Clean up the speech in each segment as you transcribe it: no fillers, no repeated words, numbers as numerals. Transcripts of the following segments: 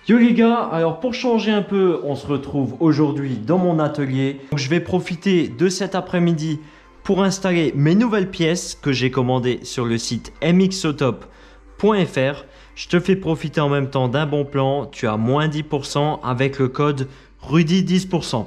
Yo les gars, alors pour changer un peu, on se retrouve aujourd'hui dans mon atelier. Donc, je vais profiter de cet après-midi pour installer mes nouvelles pièces que j'ai commandées sur le site mxotop.fr. Je te fais profiter en même temps d'un bon plan. Tu as moins 10% avec le code Rudy 10%.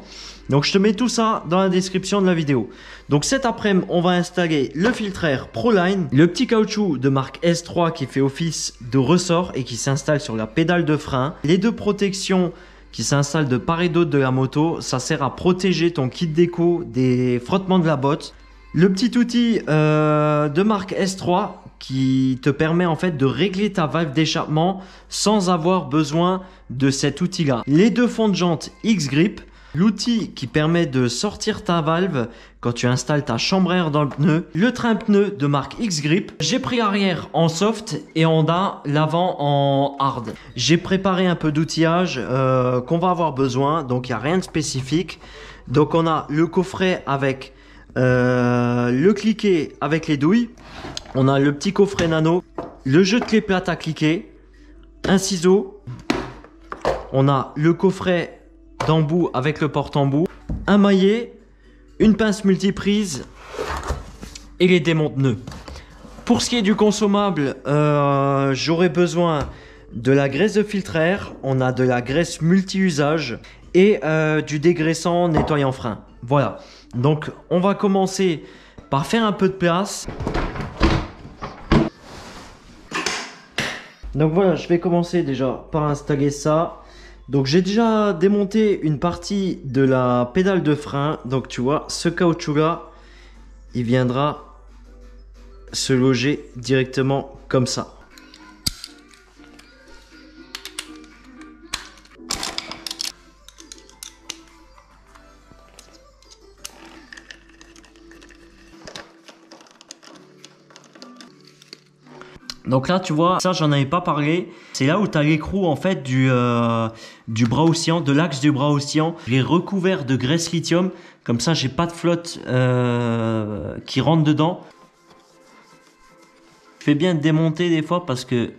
Donc je te mets tout ça dans la description de la vidéo. Donc cet après-midi, on va installer le filtreur Proline, le petit caoutchouc de marque S3 qui fait office de ressort et qui s'installe sur la pédale de frein. Les deux protections qui s'installent de part et d'autre de la moto, ça sert à protéger ton kit déco des frottements de la botte. Le petit outil de marque S3 qui te permet en fait de régler ta valve d'échappement sans avoir besoin de cet outil là. Les deux fonds de jante X-Grip. L'outil qui permet de sortir ta valve quand tu installes ta chambre à air dans le pneu. Le train pneu de marque X-Grip. J'ai pris l'arrière en soft et on a l'avant en hard. J'ai préparé un peu d'outillage qu'on va avoir besoin. Donc il n'y a rien de spécifique. Donc on a le coffret avec le cliquet avec les douilles. On a le petit coffret nano. Le jeu de clé plate à cliquer. Un ciseau. On a le coffret d'embout avec le porte-embout, un maillet, une pince multiprise et les démonte-nœuds. Pour ce qui est du consommable, j'aurai besoin de la graisse de filtre à air, on a de la graisse multi-usage et du dégraissant nettoyant frein. Voilà, donc on va commencer par faire un peu de place. Donc voilà, je vais commencer déjà par installer ça. Donc j'ai déjà démonté une partie de la pédale de frein. Donc tu vois, ce caoutchouc là, il viendra se loger directement comme ça. Donc là, tu vois, ça, j'en avais pas parlé. C'est là où tu as l'écrou, en fait, du bras oscillant, de l'axe du bras oscillant. Je l'ai recouvert de graisse lithium. Comme ça, j'ai pas de flotte qui rentre dedans. Je fais bien démonter des fois parce que,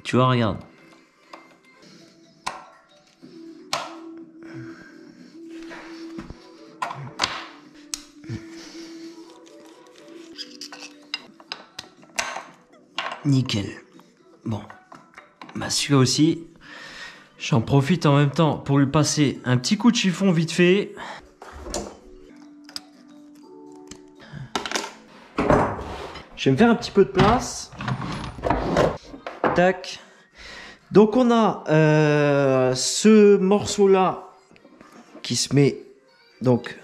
tu vois, regarde. Nickel. Bon, bah celui-là aussi, j'en profite en même temps pour lui passer un petit coup de chiffon vite fait. Je vais me faire un petit peu de place. Tac. Donc on a ce morceau-là qui se met, donc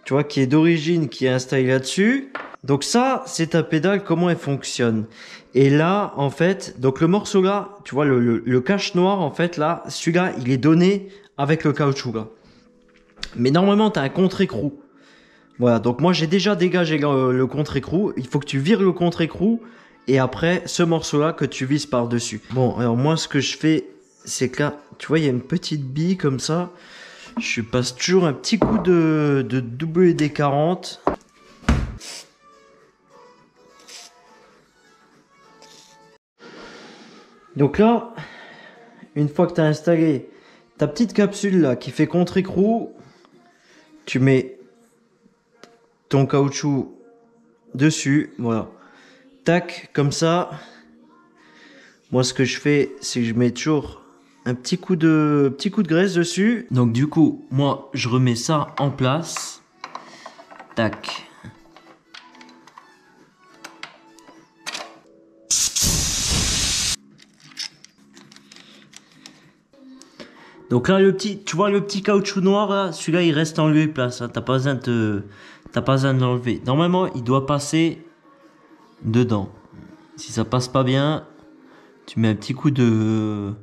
tu vois, qui est d'origine, qui est installé là-dessus. Donc ça, c'est ta pédale, comment elle fonctionne. Et là, en fait, donc le morceau là, tu vois, le cache noir, en fait, là, celui-là, il est donné avec le caoutchouc là. Mais normalement, tu as un contre-écrou. Voilà, donc moi, j'ai déjà dégagé le contre-écrou. Il faut que tu vires le contre-écrou et après, ce morceau-là que tu vises par-dessus. Bon, alors moi, ce que je fais, c'est que là, tu vois, il y a une petite bille comme ça. Je passe toujours un petit coup de WD-40. Donc là, une fois que tu as installé ta petite capsule là qui fait contre-écrou, tu mets ton caoutchouc dessus, voilà. Tac, comme ça. Moi, ce que je fais, c'est que je mets toujours un petit coup de graisse dessus. Donc du coup, moi, je remets ça en place. Tac. Donc là, tu vois le petit caoutchouc noir là, celui-là il reste en lieu et place. Hein, t'as pas besoin de l'enlever. Normalement, il doit passer dedans. Si ça passe pas bien, tu mets un petit coup de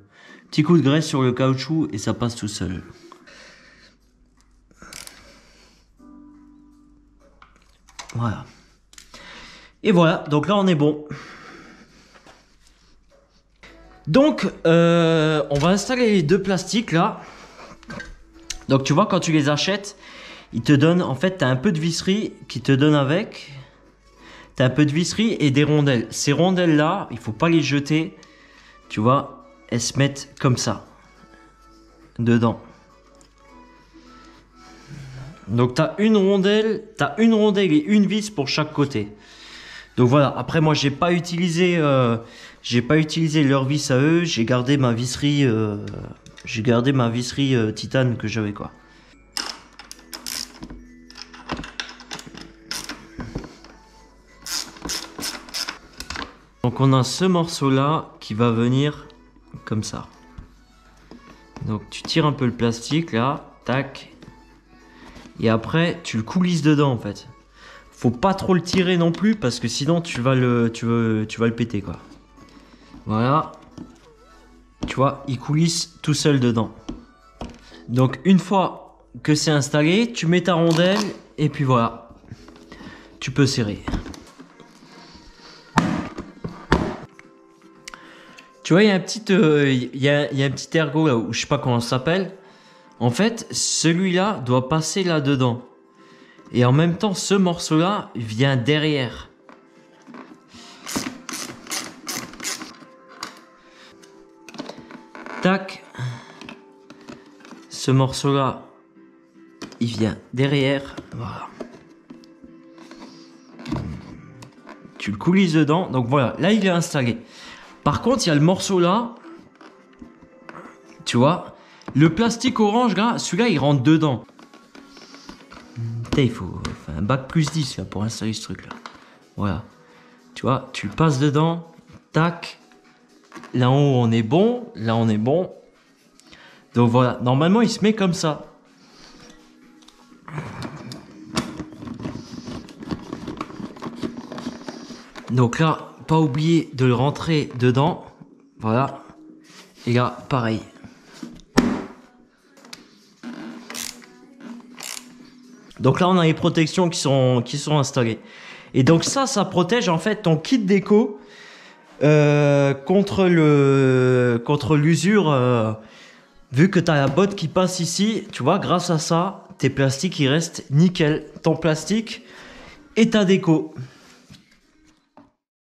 graisse sur le caoutchouc et ça passe tout seul. Voilà. Et voilà, donc là on est bon. Donc, on va installer les deux plastiques là. Donc, tu vois, quand tu les achètes, ils te donnent, en fait, tu as un peu de visserie qui te donne avec. Tu as un peu de visserie et des rondelles. Ces rondelles là, il faut pas les jeter. Tu vois, elles se mettent comme ça, dedans. Donc t'as une rondelle et une vis pour chaque côté. Donc voilà, après moi j'ai pas utilisé leur vis à eux, j'ai gardé ma visserie titane que j'avais quoi. Donc on a ce morceau là qui va venir comme ça. Donc tu tires un peu le plastique là, tac. Et après tu le coulisses dedans en fait. Faut pas trop le tirer non plus parce que sinon tu vas le péter quoi. Voilà. Tu vois, il coulisse tout seul dedans. Donc une fois que c'est installé, tu mets ta rondelle et puis voilà. Tu peux serrer. Tu vois, il y a un petit ergot là où je sais pas comment ça s'appelle. En fait, celui-là doit passer là-dedans. Et en même temps, ce morceau-là vient derrière. Tac. Ce morceau-là, il vient derrière. Voilà. Tu le coulisses dedans. Donc voilà, là il est installé. Par contre, il y a le morceau là. Tu vois, le plastique orange là, celui-là il rentre dedans. Putain, il faut un bac plus 10 là pour installer ce truc là. Voilà. Tu vois, tu le passes dedans. Tac. Là en haut on est bon. Là on est bon. Donc voilà, normalement il se met comme ça. Donc là, pas oublier de le rentrer dedans. Voilà. Et là, pareil. Donc là, on a les protections qui sont installées. Et donc ça protège en fait ton kit déco contre l'usure. Vu que tu as la botte qui passe ici, tu vois, grâce à ça, tes plastiques, ils restent nickel. Ton plastique et ta déco.